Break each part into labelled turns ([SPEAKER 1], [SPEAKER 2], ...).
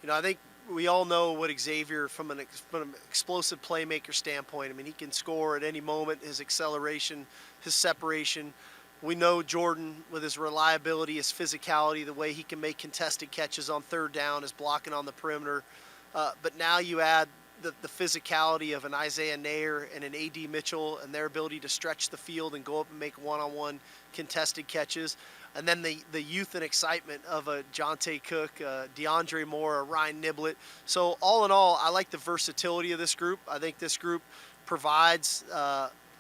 [SPEAKER 1] I think we all know what Xavier from an explosive playmaker standpoint. I mean, he can score at any moment. His acceleration, his separation. We know Jordan with his reliability, his physicality, the way he can make contested catches on third down, his blocking on the perimeter. But now you add the physicality of an Isaiah Nair and an A.D. Mitchell and their ability to stretch the field and go up and make one-on-one contested catches. And then the youth and excitement of a Jonte Cook, DeAndre Moore, a Ryan Niblett. So all in all, I like the versatility of this group. I think this group provides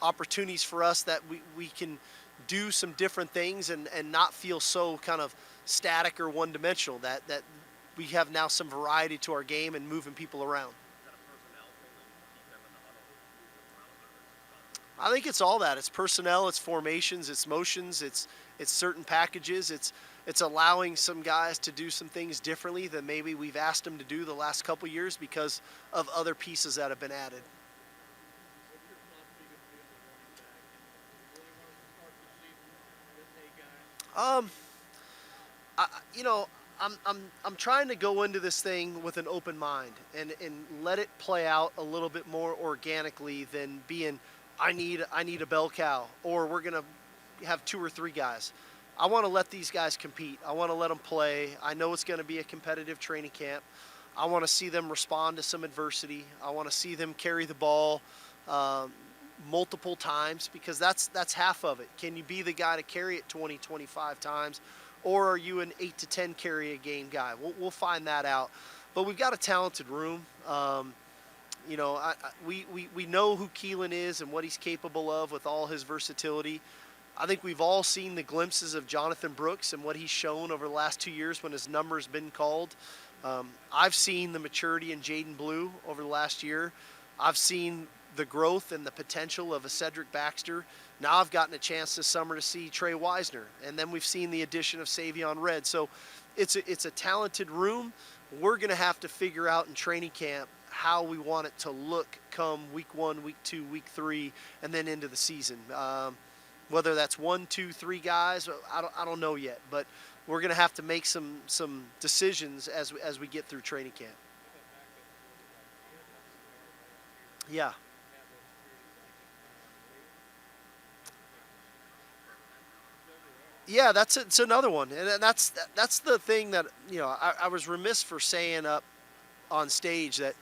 [SPEAKER 1] opportunities for us that we can do some different things and not feel so kind of static or one-dimensional, that we have now some variety to our game and moving people around. I think it's all that. It's personnel, it's formations, it's motions, it's certain packages, it's allowing some guys to do some things differently than maybe we've asked them to do the last couple years because of other pieces that have been added. Um, I, you know, I'm trying to go into this thing with an open mind and let it play out a little bit more organically than being I need a bell cow or we're gonna have two or three guys. I want to let these guys compete. I want to let them play. I know it's going to be a competitive training camp. I want to see them respond to some adversity. I want to see them carry the ball um, multiple times because that's half of it. Can you be the guy to carry it 20, 25 times, or are you an 8 to 10 carry a game guy? We'll find that out. But we've got a talented room. We know who Keelan is and what he's capable of with all his versatility. I think we've all seen the glimpses of Jonathan Brooks and what he's shown over the last 2 years when his number's been called. I've seen the maturity in Jaden Blue over the last year. I've seen the growth and the potential of a Cedric Baxter. Now I've gotten a chance this summer to see Trey Wisner, and then we've seen the addition of Savion Red. So it's a talented room. We're going to have to figure out in training camp how we want it to look come week 1, week 2, week 3, and then into the season. Whether that's 1, 2, 3 guys, I don't know yet, but we're going to have to make some decisions as we get through training camp. Yeah. Yeah, it's another one, and that's the thing that I was remiss for saying up on stage that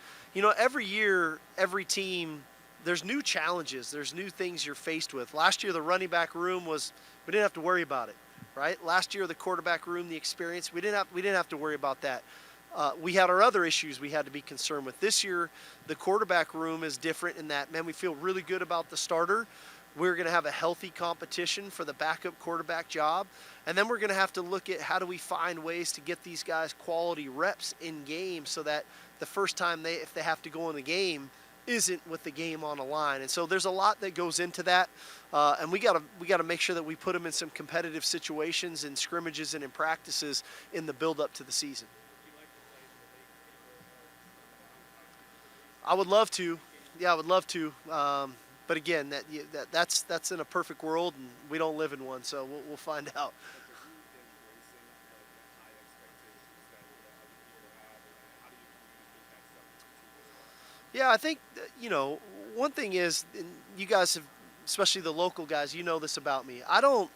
[SPEAKER 1] every year, every team, there's new challenges, there's new things you're faced with. Last year the running back room was, we didn't have to worry about it, right? Last year the quarterback room, the experience, we didn't have to worry about that. We had our other issues we had to be concerned with. This year the quarterback room is different in that, man, we feel really good about the starter. We're going to have a healthy competition for the backup quarterback job. And then we're going to have to look at how do we find ways to get these guys quality reps in game so that the first time if they have to go in the game isn't with the game on the line. And so there's a lot that goes into that. And we gotta make sure that we put them in some competitive situations in scrimmages and in practices in the build up to the season. I would love to. Yeah, I would love to. But again, that's in a perfect world, and we don't live in one, so we'll find out. Yeah, I think one thing is, and you guys have, especially the local guys, you know this about me. I don't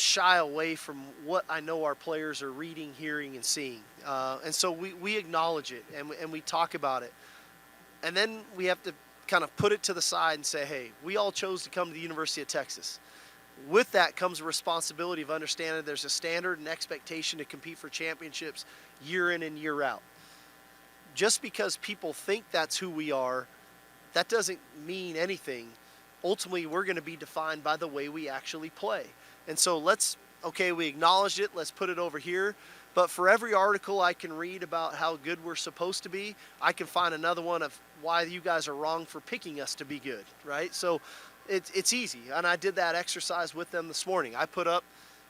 [SPEAKER 1] shy away from what I know our players are reading, hearing, and seeing, and so we acknowledge it and we talk about it, and then we have to kind of put it to the side and say, hey, we all chose to come to the University of Texas. With that comes a responsibility of understanding there's a standard and expectation to compete for championships year in and year out. Just because people think that's who we are, that doesn't mean anything. Ultimately, we're going to be defined by the way we actually play. And so we acknowledged it, let's put it over here. But for every article I can read about how good we're supposed to be, I can find another one of why you guys are wrong for picking us to be good, right? So it's easy. And I did that exercise with them this morning. I put up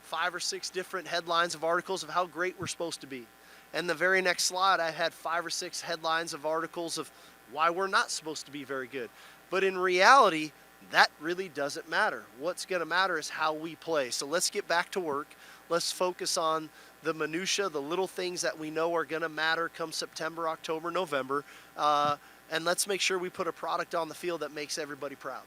[SPEAKER 1] 5 or 6 different headlines of articles of how great we're supposed to be. And the very next slide, I had 5 or 6 headlines of articles of why we're not supposed to be very good. But in reality, that really doesn't matter. What's going to matter is how we play. So let's get back to work. Let's focus on the minutia, the little things that we know are going to matter come September, October, November, and let's make sure we put a product on the field that makes everybody proud.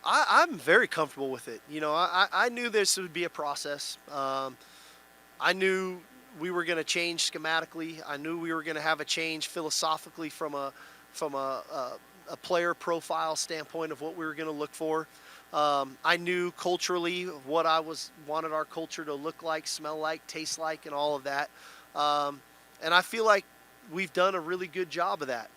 [SPEAKER 1] I'm very comfortable with it. I knew this would be a process. I knew we were going to change schematically. I knew we were going to have a change philosophically from a player profile standpoint of what we were going to look for. I knew culturally what wanted our culture to look like, smell like, taste like, and all of that. And I feel like we've done a really good job of that.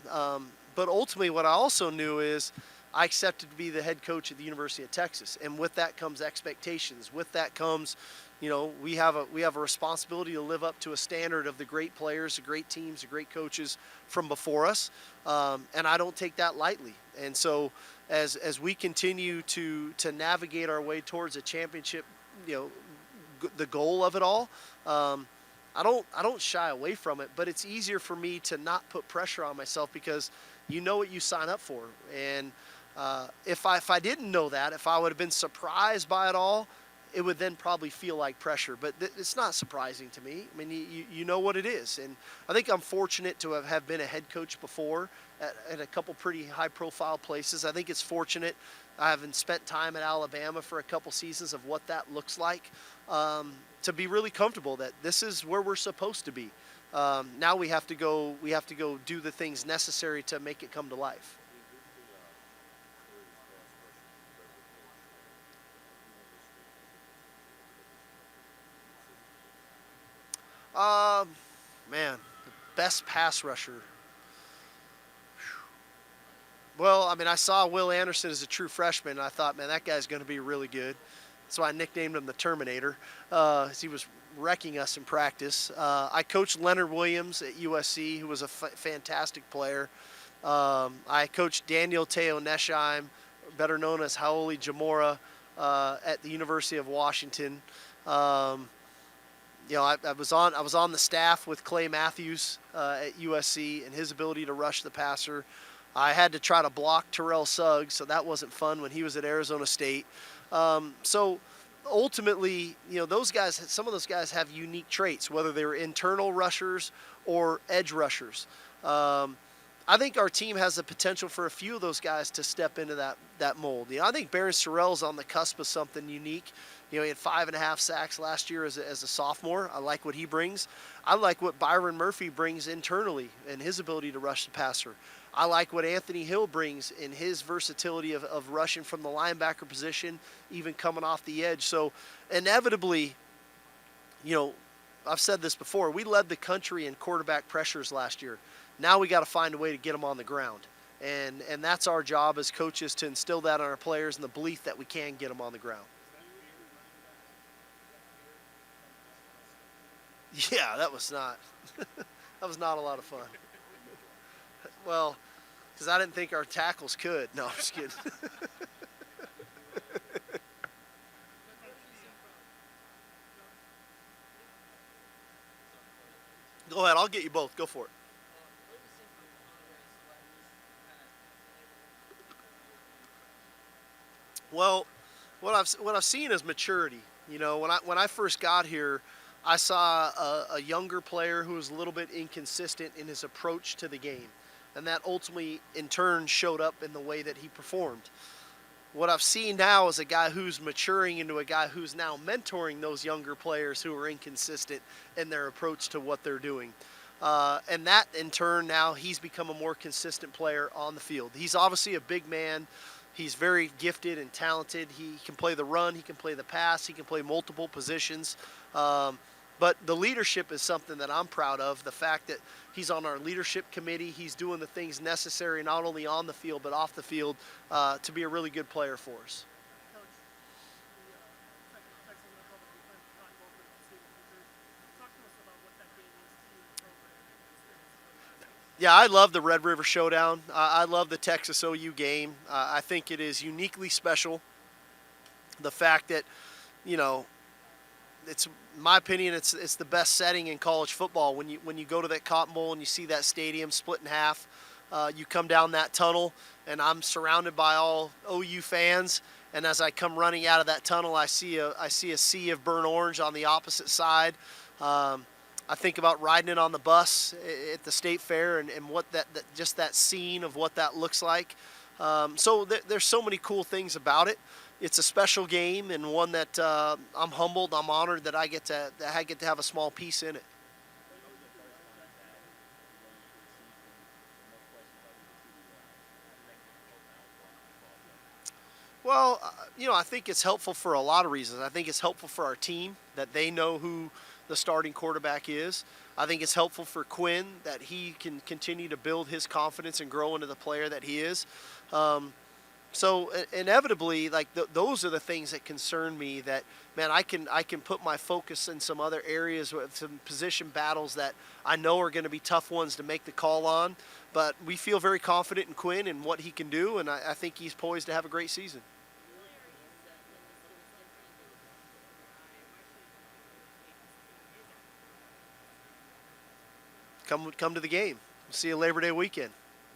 [SPEAKER 1] But ultimately, what I also knew is I accepted to be the head coach at the University of Texas, and with that comes expectations. With that comes, we have a responsibility to live up to a standard of the great players, the great teams, the great coaches from before us, and I don't take that lightly. And so, as we continue to navigate our way towards a championship, the goal of it all, I don't shy away from it. But it's easier for me to not put pressure on myself because you know what you sign up for. And if I didn't know that, if I would have been surprised by it all, it would then probably feel like pressure. But it's not surprising to me. I mean, you know what it is. And I think I'm fortunate to have been a head coach before at a couple pretty high-profile places. I think it's fortunate. I haven't spent time at Alabama for a couple seasons of what that looks like, to be really comfortable that this is where we're supposed to be. Now we have to go do the things necessary to make it come to life. Man, the best pass rusher. Well, I mean, I saw Will Anderson as a true freshman, and I thought, man, that guy's going to be really good. That's why I nicknamed him the Terminator. He was wrecking us in practice. I coached Leonard Williams at USC, who was a fantastic player. I coached Daniel Teo Nesheim, better known as Haoli Jamora, at the University of Washington. I was on the staff with Clay Matthews at USC and his ability to rush the passer. I had to try to block Terrell Suggs, so that wasn't fun when he was at Arizona State. So ultimately, some of those guys have unique traits, whether they're internal rushers or edge rushers. I think our team has the potential for a few of those guys to step into that mold. I think Barron Sorrell's on the cusp of something unique. He had 5.5 sacks last year as a sophomore. I like what he brings. I like what Byron Murphy brings internally and his ability to rush the passer. I like what Anthony Hill brings in his versatility of rushing from the linebacker position, even coming off the edge. So inevitably, I've said this before, we led the country in quarterback pressures last year. Now we got to find a way to get them on the ground. And that's our job as coaches, to instill that on our players and the belief that we can get them on the ground. Yeah, that was not a lot of fun. Well, because I didn't think our tackles could. No, I'm just kidding. Go ahead. I'll get you both. Go for it. Well, what I've seen is maturity. When I first got here, I saw a younger player who was a little bit inconsistent in his approach to the game. And that ultimately, in turn, showed up in the way that he performed. What I've seen now is a guy who's maturing into a guy who's now mentoring those younger players who are inconsistent in their approach to what they're doing. And that, in turn, now he's become a more consistent player on the field. He's obviously a big man. He's very gifted and talented. He can play the run. He can play the pass. He can play multiple positions. But the leadership is something that I'm proud of. The fact that he's on our leadership committee, he's doing the things necessary not only on the field but off the field to be a really good player for us. Yeah, I love the Red River Showdown. I love the Texas OU game. I think it is uniquely special. The fact that, it's in my opinion, it's the best setting in college football when you go to that Cotton Bowl and you see that stadium split in half. You come down that tunnel, and I'm surrounded by all OU fans. And as I come running out of that tunnel, I see a sea of burnt orange on the opposite side. I think about riding it on the bus at the state fair and what that just that scene of what that looks like. There's so many cool things about it. It's a special game and one that I'm humbled, I'm honored that I get to have a small piece in it. Well, I think it's helpful for a lot of reasons. I think it's helpful for our team that they know who the starting quarterback is. I think it's helpful for Quinn that he can continue to build his confidence and grow into the player that he is. Inevitably, like those are the things that concern me. That man, I can put my focus in some other areas with some position battles that I know are going to be tough ones to make the call on. But we feel very confident in Quinn and what he can do, and I think he's poised to have a great season. Come to the game. We'll see you Labor Day weekend.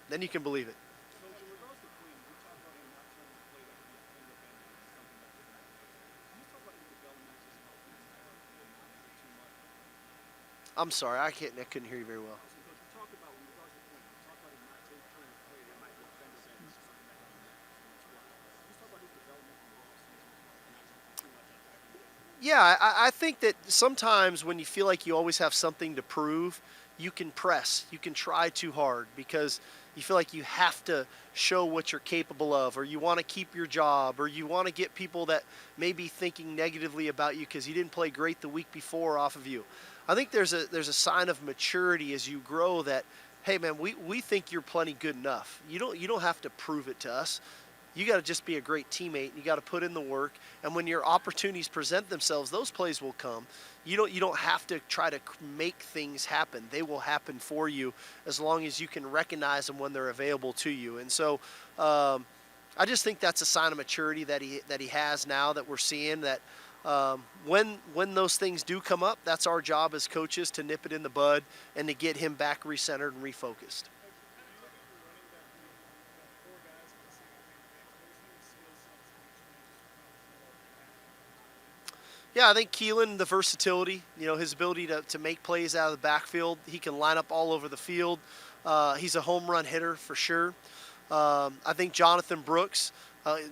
[SPEAKER 1] Then you can believe it. I'm sorry, I couldn't hear you very well. Yeah, I think that sometimes when you feel like you always have something to prove, you can press, you can try too hard because you feel like you have to show what you're capable of, or you want to keep your job, or you want to get people that may be thinking negatively about you because you didn't play great the week before off of you. I think there's a sign of maturity as you grow that, hey man, we think you're plenty good enough. You don't have to prove it to us. You got to just be a great teammate. You got to put in the work, and when your opportunities present themselves, those plays will come. You don't have to try to make things happen. They will happen for you as long as you can recognize them when they're available to you. And so, I just think that's a sign of maturity that he has now that we're seeing that. When those things do come up, that's our job as coaches to nip it in the bud and to get him back recentered and refocused. Yeah, I think Keelan, the versatility, his ability to make plays out of the backfield. He can line up all over the field. He's a home run hitter for sure. I think Jonathan Brooks,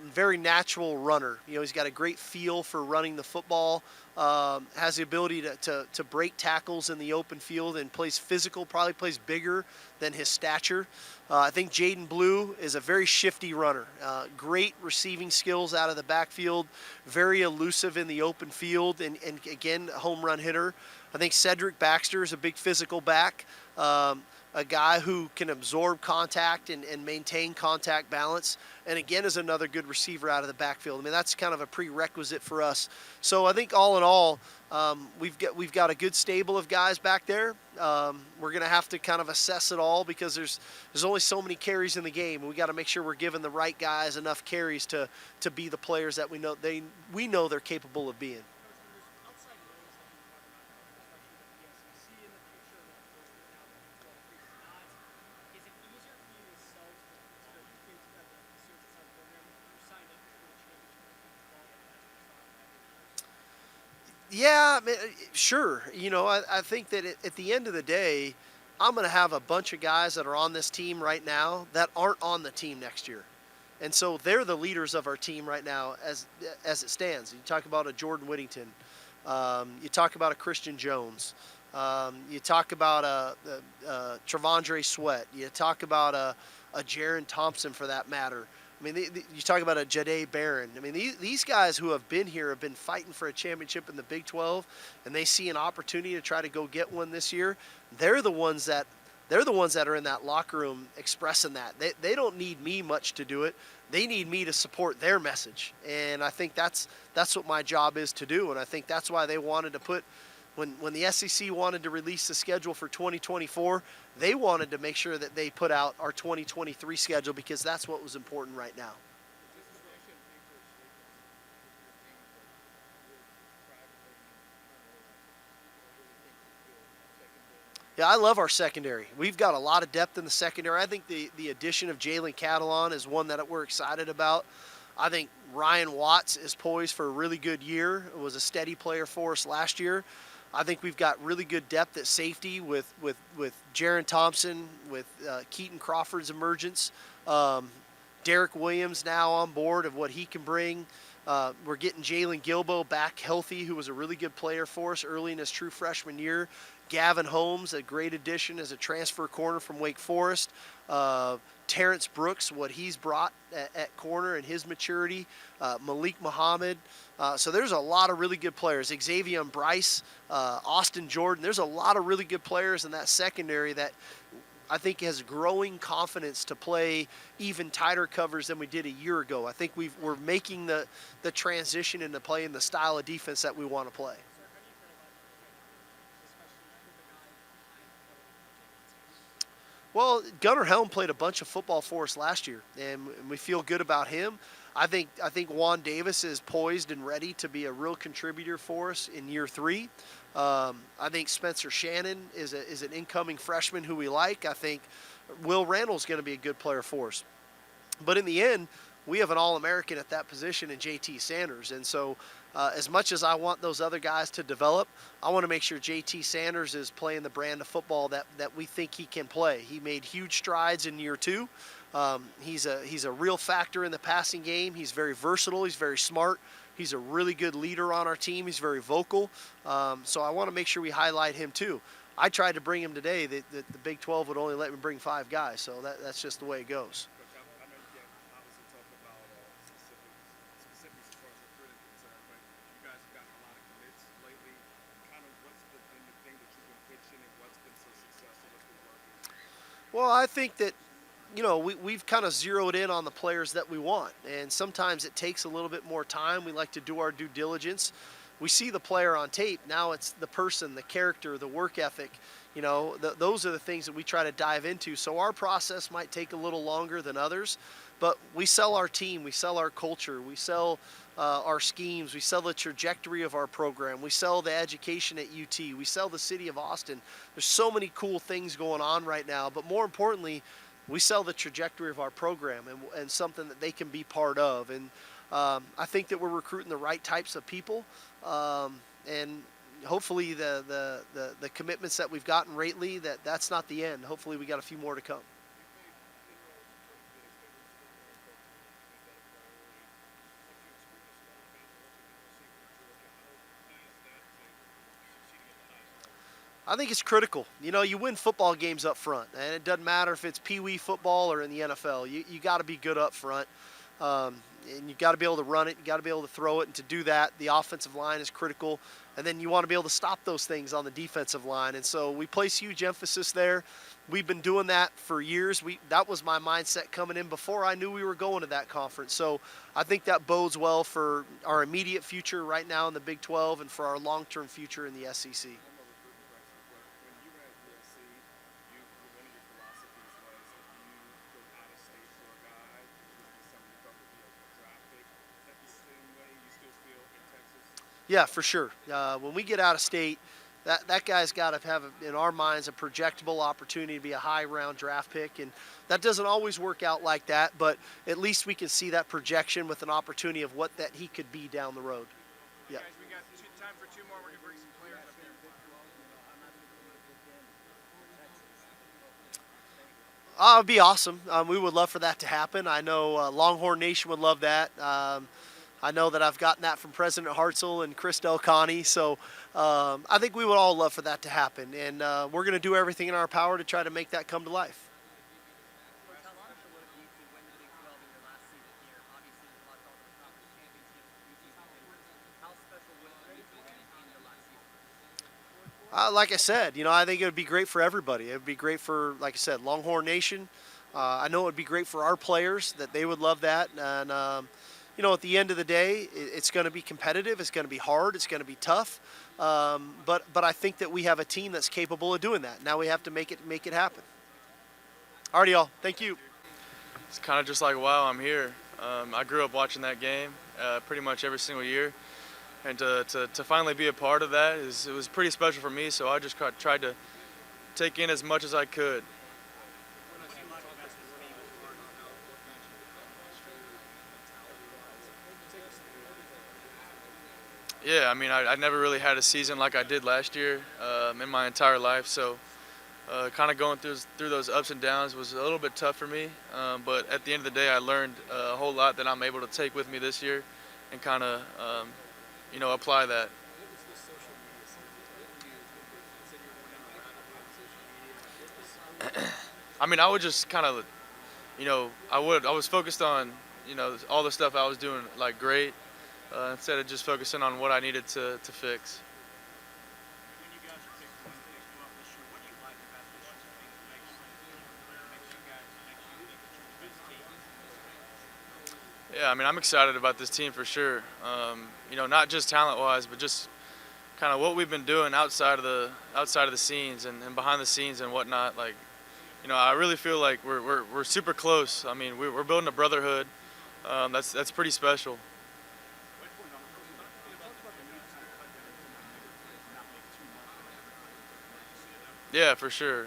[SPEAKER 1] very natural runner. He's got a great feel for running the football, has the ability to break tackles in the open field and plays physical, probably plays bigger than his stature. I think Jaden Blue is a very shifty runner. Great receiving skills out of the backfield, very elusive in the open field, and again, home run hitter. I think Cedric Baxter is a big physical back. A guy who can absorb contact and maintain contact balance, and again is another good receiver out of the backfield. I mean, that's kind of a prerequisite for us. So I think all in all, we've got a good stable of guys back there. We're going to have to kind of assess it all because there's only so many carries in the game, and we got to make sure we're giving the right guys enough carries to be the players that we know they're capable of being. Yeah, sure. I think that at the end of the day, I'm going to have a bunch of guys that are on this team right now that aren't on the team next year. And so they're the leaders of our team right now as it stands. You talk about a Jordan Whittington. You talk about a Christian Jones. You talk about a Travondre Sweat. You talk about a Jaron Thompson for that matter. I mean, you talk about a Jahdae Barron. I mean, these guys who have been here have been fighting for a championship in the Big 12, and they see an opportunity to try to go get one this year. They're the ones that are in that locker room expressing that. They don't need me much to do it. They need me to support their message, and I think that's what my job is to do. And I think that's why they wanted to put. When the SEC wanted to release the schedule for 2024, they wanted to make sure that they put out our 2023 schedule because that's what was important right now. Yeah, I love our secondary. We've got a lot of depth in the secondary. I think the addition of Jalen Catalon is one that we're excited about. I think Ryan Watts is poised for a really good year. It was a steady player for us last year. I think we've got really good depth at safety with Jaron Thompson, with Keaton Crawford's emergence. Derek Williams now on board of what he can bring. We're getting Jalen Gilbo back healthy, who was a really good player for us early in his true freshman year. Gavin Holmes, a great addition as a transfer corner from Wake Forest. Terrence Brooks, what he's brought at corner and his maturity. Malik Muhammad. So there's a lot of really good players. Xavier Bryce, Austin Jordan. There's a lot of really good players in that secondary that I think has growing confidence to play even tighter covers than we did a year ago. I think we're making the transition into playing the style of defense that we want to play. Well, Gunnar Helm played a bunch of football for us last year, and we feel good about him. I think Juan Davis is poised and ready to be a real contributor for us in year 3. I think Spencer Shannon is an incoming freshman who we like. I think Will Randall's going to be a good player for us. But in the end, we have an All-American at that position in JT Sanders. And so as much as I want those other guys to develop, I want to make sure JT Sanders is playing the brand of football that we think he can play. He made huge strides in year 2. He's a real factor in the passing game. He's very versatile. He's very smart. He's a really good leader on our team. He's very vocal. So I want to make sure we highlight him too. I tried to bring him today. The Big 12 would only let me bring 5 guys, so that's just the way it goes. Well, I think that, we've kind of zeroed in on the players that we want. And sometimes it takes a little bit more time. We like to do our due diligence. We see the player on tape. Now it's the person, the character, the work ethic. Those are the things that we try to dive into. So our process might take a little longer than others. But we sell our team. We sell our culture. We sell our schemes. We sell the trajectory of our program. We sell the education at UT. We sell the city of Austin. There's so many cool things going on right now. But more importantly, we sell the trajectory of our program and something that they can be part of. And I think that we're recruiting the right types of people. And hopefully the commitments that we've gotten lately, that's not the end. Hopefully we got a few more to come. I think it's critical. You win football games up front, and it doesn't matter if it's Pee Wee football or in the NFL. You got to be good up front, and you got to be able to run it. You got to be able to throw it, and to do that, the offensive line is critical. And then you want to be able to stop those things on the defensive line. And so we place huge emphasis there. We've been doing that for years. That was my mindset coming in before I knew we were going to that conference. So I think that bodes well for our immediate future right now in the Big 12 and for our long-term future in the SEC. Yeah, for sure. When we get out of state, that guy's got to have, in our minds, a projectable opportunity to be a high-round draft pick. And that doesn't always work out like that, but at least we can see that projection with an opportunity of what that he could be down the road. Yeah.
[SPEAKER 2] Guys, we got time for 2 more. We're going to bring some players up here.
[SPEAKER 1] It would be awesome. We would love for that to happen. I know Longhorn Nation would love that. I know that I've gotten that from President Hartzell and Chris Delcani. So I think we would all love for that to happen. And we're going to do everything in our power to try to make that come to life. Like I said, I think it would be great for everybody. It would be great for, like I said, Longhorn Nation. I know it would be great for our players, that they would love that. And, at the end of the day, it's going to be competitive. It's going to be hard. It's going to be tough. But I think that we have a team that's capable of doing that. Now we have to make it happen. All right, y'all. Thank you.
[SPEAKER 3] It's kind of just like, wow, I'm here. I grew up watching that game pretty much every single year. And to finally be a part of that, it was pretty special for me. So I just tried to take in as much as I could. Yeah, I mean, I never really had a season like I did last year in my entire life, so kind of going through those ups and downs was a little bit tough for me. But at the end of the day, I learned a whole lot that I'm able to take with me this year, and kind of apply that. I mean, I would just kind of, I was focused on, all the stuff I was doing like great, instead of just focusing on what I needed to fix.
[SPEAKER 2] When you guys are picked to win the Big 12 this year, what do you like about this year's team that makes you guys makes you think that you're the best team?
[SPEAKER 3] Yeah, I mean, I'm excited about this team for sure. Not just talent-wise, but just kind of what we've been doing outside of the scenes and behind the scenes and whatnot. Like, I really feel like we're super close. I mean, we're building a brotherhood. That's pretty special. Yeah, for sure.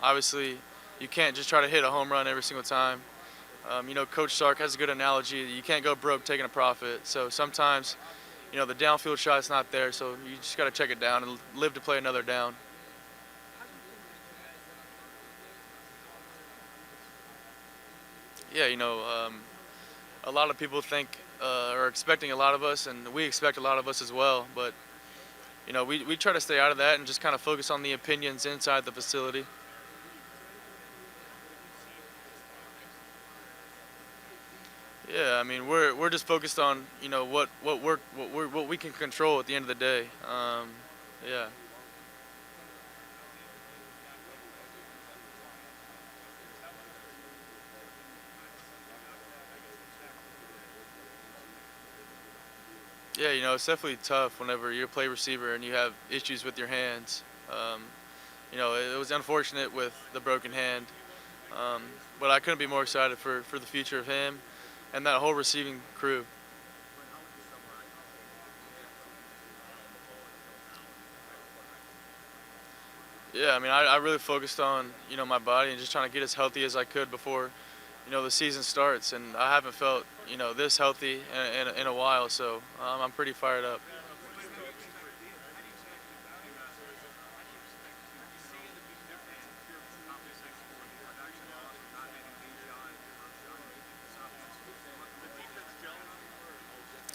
[SPEAKER 3] Obviously, you can't just try to hit a home run every single time. Coach Sark has a good analogy. You can't go broke taking a profit. So sometimes, the downfield shot's not there, so you just got to check it down and live to play another down. Yeah, a lot of people think are expecting a lot of us, and we expect a lot of us as well. But we try to stay out of that and just kind of focus on the opinions inside the facility. Yeah, I mean, we're just focused on what we can control at the end of the day. Yeah. Yeah, it's definitely tough whenever you play receiver and you have issues with your hands. It was unfortunate with the broken hand, but I couldn't be more excited for the future of him and that whole receiving crew. Yeah, I mean, I really focused on, my body and just trying to get as healthy as I could before, the season starts. And I haven't felt, this healthy in a while, so I'm pretty fired up.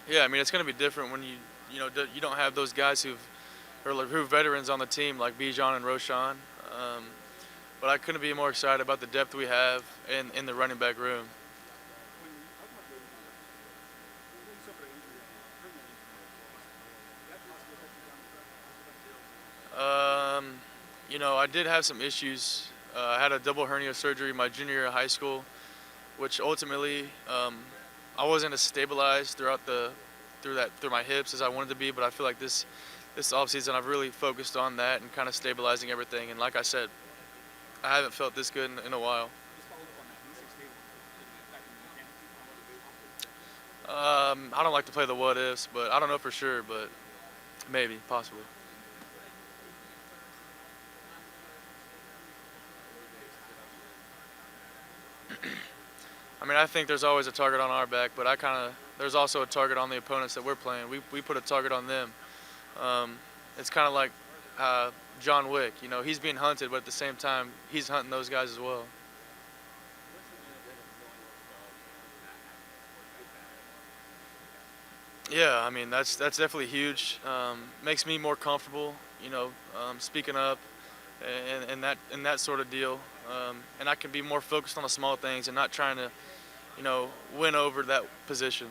[SPEAKER 3] Yeah, I mean, it's going to be different when you don't have those guys who are veterans on the team like Bijan and Roshan. But I couldn't be more excited about the depth we have in the running back room. I did have some issues. I had a double hernia surgery my junior year of high school, which ultimately I wasn't as stabilized through my hips as I wanted to be. But I feel like this offseason I've really focused on that and kind of stabilizing everything. And like I said, I haven't felt this good in a while. I don't like to play the what ifs, but I don't know for sure, but maybe, possibly. I mean, I think there's always a target on our back, but there's also a target on the opponents that we're playing. We put a target on them. It's kind of like John Wick. He's being hunted, but at the same time, he's hunting those guys as well. Yeah, I mean, that's definitely huge. Makes me more comfortable, speaking up and that sort of deal. And I can be more focused on the small things and not trying to, win over that position.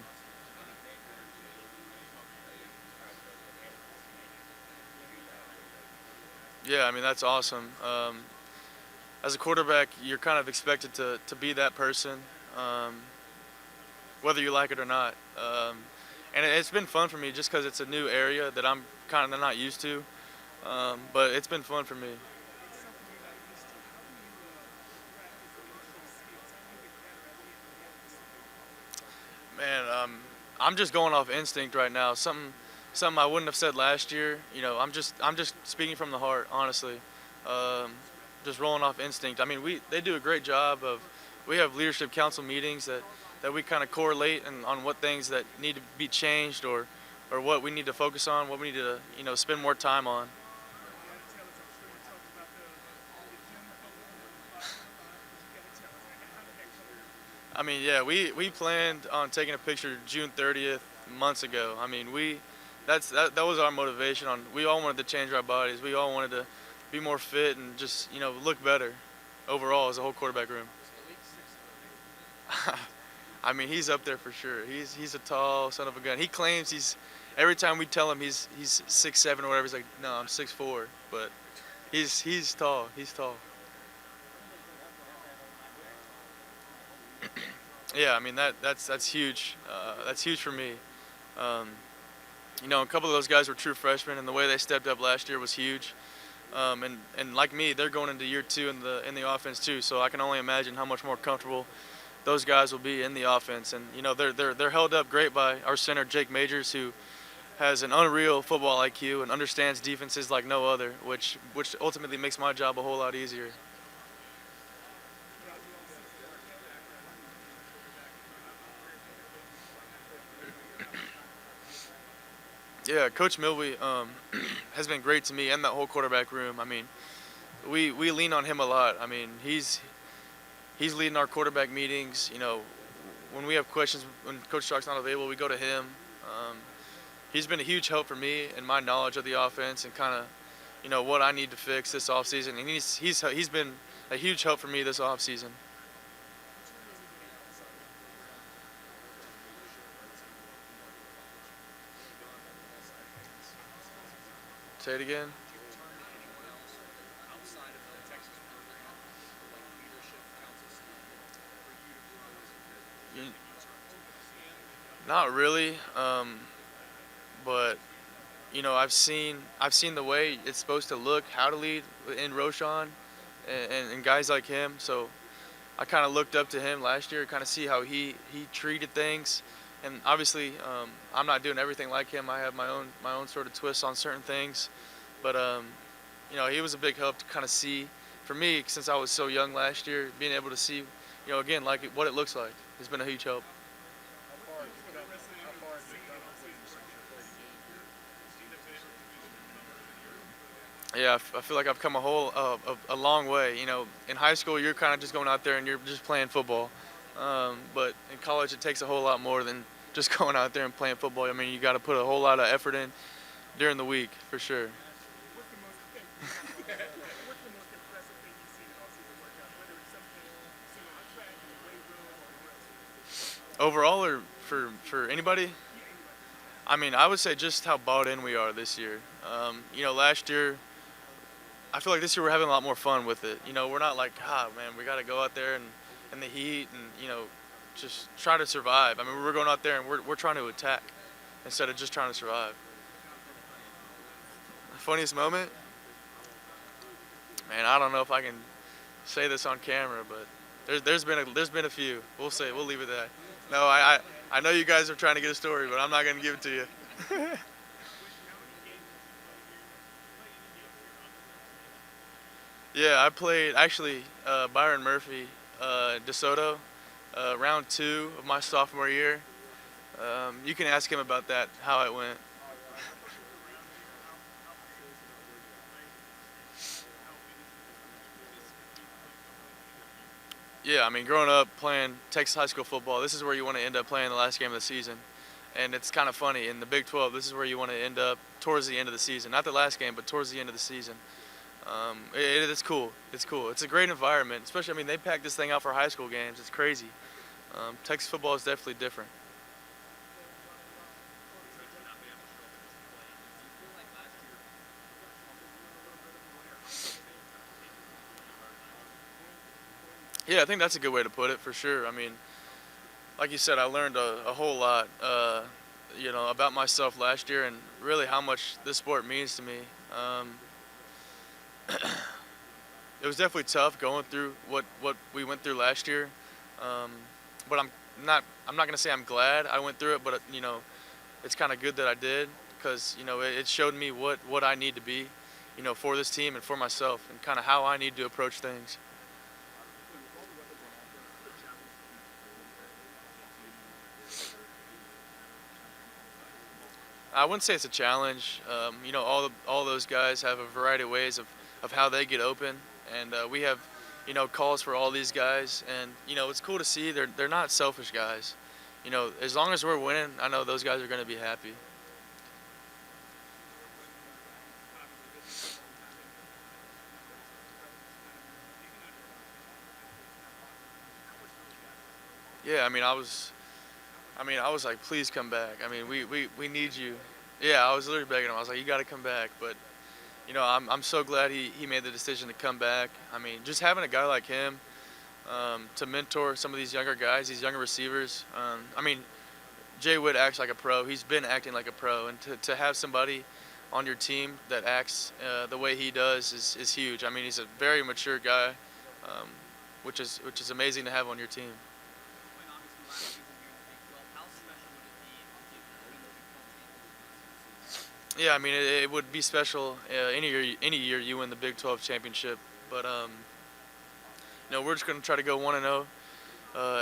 [SPEAKER 3] Yeah, I mean, that's awesome. As a quarterback, you're kind of expected to be that person, whether you like it or not. And it's been fun for me just because it's a new area that I'm kind of not used to. But it's been fun for me. Man, I'm just going off instinct right now. Something I wouldn't have said last year. I'm just speaking from the heart, honestly. um, just rolling off instinct. I mean, they do a great job of. We have leadership council meetings that we kind of correlate and on what things that need to be changed or what we need to focus on, what we need to spend more time on. I mean, yeah, we planned on taking a picture June 30th months ago. I mean, that was our motivation. We all wanted to change our bodies. We all wanted to be more fit and just look better overall as a whole quarterback room. I mean, he's up there for sure. He's a tall son of a gun. He claims every time we tell him he's 6'7" or whatever, he's like, no, I'm 6'4", but he's tall. He's tall. Yeah, I mean that's huge. That's huge for me. Um, a couple of those guys were true freshmen, and the way they stepped up last year was huge. And like me, they're going into year 2 in the offense too. So I can only imagine how much more comfortable those guys will be in the offense. And they're held up great by our center Jake Majors, who has an unreal football IQ and understands defenses like no other, which ultimately makes my job a whole lot easier. Yeah, Coach Milwee has been great to me and that whole quarterback room. I mean, we lean on him a lot. I mean, he's leading our quarterback meetings. When we have questions, when Coach Shark's not available, we go to him. He's been a huge help for me in my knowledge of the offense and kind of, what I need to fix this offseason. And he's been a huge help for me this offseason. Say it again. Not really, but I've seen the way it's supposed to look, how to lead in Roshan, and guys like him. So I kind of looked up to him last year, kind of see how he treated things, and obviously I'm not doing everything like him. I have my own sort of twists on certain things, but he was a big help to kind of see for me since I was so young last year. Being able to see, again, like what it looks like has been a huge help. Yeah, I feel like I've come a long way. In high school, you're kind of just going out there and you're just playing football. But in college, it takes a whole lot more than just going out there and playing football. I mean, you got to put a whole lot of effort in during the week, for sure. Overall, or for anybody? I mean, I would say just how bought in we are this year. Last year, I feel like this year we're having a lot more fun with it. We're not like, man, we got to go out there and in the heat and, just try to survive. I mean, we're going out there and we're trying to attack instead of just trying to survive. Funniest moment? Man, I don't know if I can say this on camera, but there's been a few. We'll leave it at that. No, I know you guys are trying to get a story, but I'm not going to give it to you. Yeah, I played actually Byron Murphy, DeSoto, round 2 of my sophomore year. You can ask him about that, how it went. Yeah, I mean, growing up playing Texas high school football, this is where you want to end up playing the last game of the season. And it's kind of funny, in the Big 12, this is where you want to end up towards the end of the season. Not the last game, but towards the end of the season. It's cool. It's cool. It's a great environment, especially, I mean, they pack this thing out for high school games. It's crazy. Texas football is definitely different. Yeah, I think that's a good way to put it, for sure. I mean, like you said, I learned a whole lot, about myself last year and really how much this sport means to me. It was definitely tough going through what we went through last year, but I'm not gonna say I'm glad I went through it, but it's kind of good that I did because it showed me what I need to be, for this team and for myself, and kind of how I need to approach things. I wouldn't say it's a challenge. All those guys have a variety of ways of how they get open, and we have, calls for all these guys, and it's cool to see they're not selfish guys. As long as we're winning, I know those guys are going to be happy. Yeah, I was like, please come back. I mean, we need you. Yeah, I was literally begging him. I was like, you got to come back. But I'm so glad he made the decision to come back. I mean, just having a guy like him to mentor some of these younger guys, these younger receivers. I mean, Jay Witt acts like a pro. He's been acting like a pro, and to have somebody on your team that acts the way he does is huge. I mean, he's a very mature guy, which is amazing to have on your team. Yeah, I mean, it would be special any year you win the Big 12 championship. But we're just gonna try to go 1-0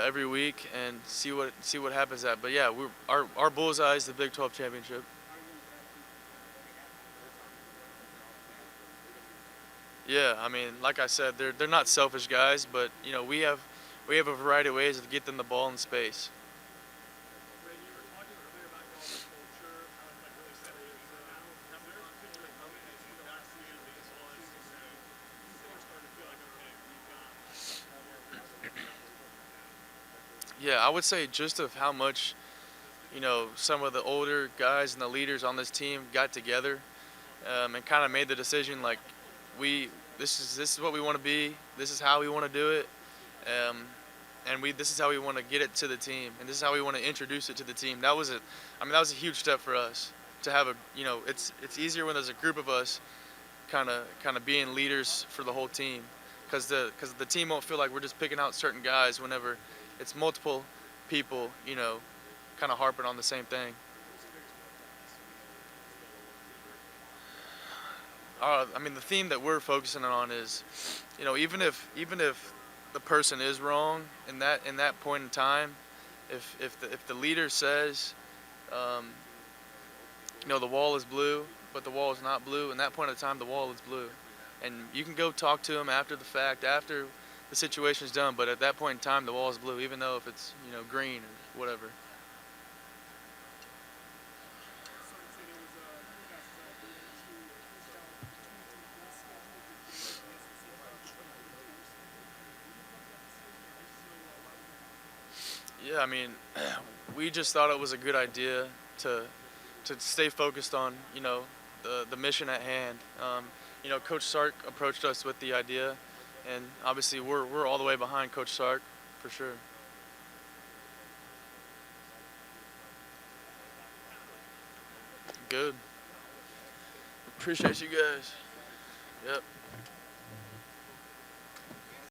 [SPEAKER 3] every week and see what happens. But yeah, our bullseye is the Big 12 championship. Yeah, I mean, like I said, they're not selfish guys, but we have a variety of ways to get them the ball in space. Yeah, I would say just of how much, some of the older guys and the leaders on this team got together and kind of made the decision like, this is what we want to be. This is how we want to do it, and this is how we want to get it to the team, and this is how we want to introduce it to the team. That was a huge step for us to have it's easier when there's a group of us kind of being leaders for the whole team, because the team won't feel like we're just picking out certain guys whenever it's multiple people, kind of harping on the same thing. I mean, the theme that we're focusing on is, even if the person is wrong in that point in time, if the leader says, the wall is blue, but the wall is not blue, in that point in time, the wall is blue, and you can go talk to him after the fact, after the situation's done, but at that point in time, the wall is blue, even though if it's green or whatever. Yeah, I mean, we just thought it was a good idea to stay focused on the mission at hand. Coach Sark approached us with the idea, and obviously we're all the way behind Coach Sark for sure. Good. Appreciate you guys. Yep.